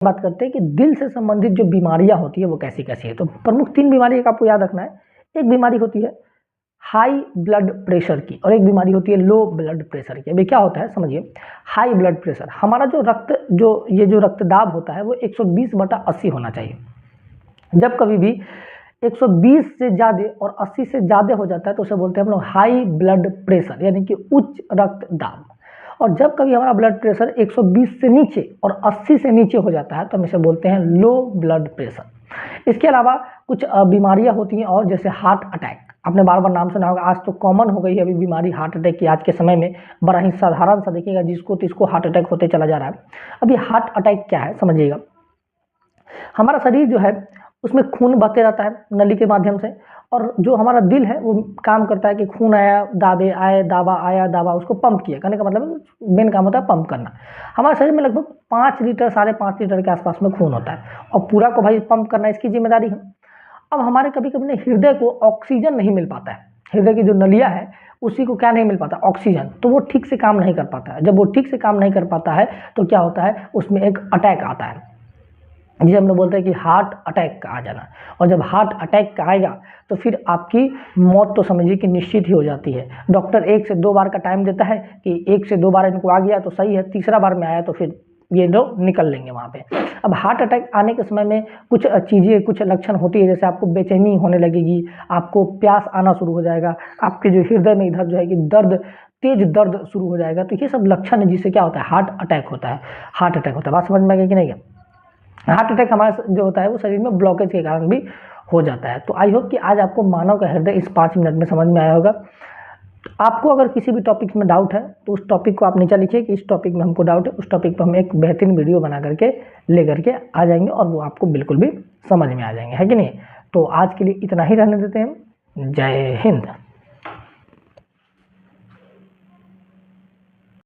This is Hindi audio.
बात करते हैं कि दिल से संबंधित जो बीमारियां होती है वो कैसी कैसी है। तो प्रमुख 3 बीमारी आपको याद रखना है। एक बीमारी होती है हाई ब्लड प्रेशर की और एक बीमारी होती है लो ब्लड प्रेशर की। अभी क्या होता है समझिए, हाई ब्लड प्रेशर हमारा जो रक्तदाब होता है वो 120/80 होना चाहिए। जब कभी भी 120 से ज़्यादा और 80 से ज़्यादा हो जाता है तो उसे बोलते हैं हम लोग हाई ब्लड प्रेशर, यानी कि उच्च रक्तदाब। और जब कभी हमारा ब्लड प्रेशर 120 से नीचे और 80 से नीचे हो जाता है तो हम इसे बोलते हैं लो ब्लड प्रेशर। इसके अलावा कुछ बीमारियां होती हैं और जैसे हार्ट अटैक, आपने बार बार नाम सुना होगा, आज तो कॉमन हो गई है अभी बीमारी हार्ट अटैक की। आज के समय में बड़ा ही साधारण सा देखिएगा, जिसको तिसको हार्ट अटैक होते चला जा रहा है। अभी हार्ट अटैक क्या है समझिएगा, हमारा शरीर जो है उसमें खून बहते रहता है नली के माध्यम से, और जो हमारा दिल है वो काम करता है कि खून आया दाबे, आए दाबा, आया दाबा, उसको पंप किया। कहने का मतलब मेन काम होता है पंप करना। हमारे शरीर में लगभग 5 लीटर 5.5 लीटर के आसपास में खून होता है और पूरा को भाई पंप करना इसकी जिम्मेदारी है। अब हमारे कभी कभी हृदय को ऑक्सीजन नहीं मिल पाता है, हृदय की जो नलिया है उसी को क्या नहीं मिल पाता, ऑक्सीजन, तो वो ठीक से काम नहीं कर पाता है। जब वो ठीक से काम नहीं कर पाता है तो क्या होता है, उसमें एक अटैक आता है जिसे हम लोग बोलते हैं कि हार्ट अटैक का आ जाना। और जब हार्ट अटैक का आएगा तो फिर आपकी मौत तो समझिए कि निश्चित ही हो जाती है। डॉक्टर 1 से 2 बार का टाइम देता है कि 1 से 2 बार इनको आ गया तो सही है, तीसरा बार में आया तो फिर ये लोग निकल लेंगे वहाँ पे। अब हार्ट अटैक आने के समय में कुछ चीज़ें, कुछ लक्षण होती है, जैसे आपको बेचैनी होने लगेगी, आपको प्यास आना शुरू हो जाएगा, आपके जो हृदय में इधर जो है कि तेज दर्द शुरू हो जाएगा। तो ये सब लक्षण है जिससे क्या होता है, हार्ट अटैक होता है। हार्ट अटैक होता है, बात समझ में आ गई कि नहीं? हार्ट अटैक हमारा जो होता है वो शरीर में ब्लॉकेज के कारण भी हो जाता है। तो आई होप कि आज आपको मानव का हृदय इस 5 मिनट में समझ में आया होगा। आपको अगर किसी भी टॉपिक में डाउट है तो उस टॉपिक को आप नीचे लिखिए कि इस टॉपिक में हमको डाउट है, उस टॉपिक पर हम एक बेहतरीन वीडियो बना करके ले करके आ जाएंगे और वो आपको बिल्कुल भी समझ में आ जाएंगे, है कि नहीं? तो आज के लिए इतना ही रहने देते हैं। जय हिंद।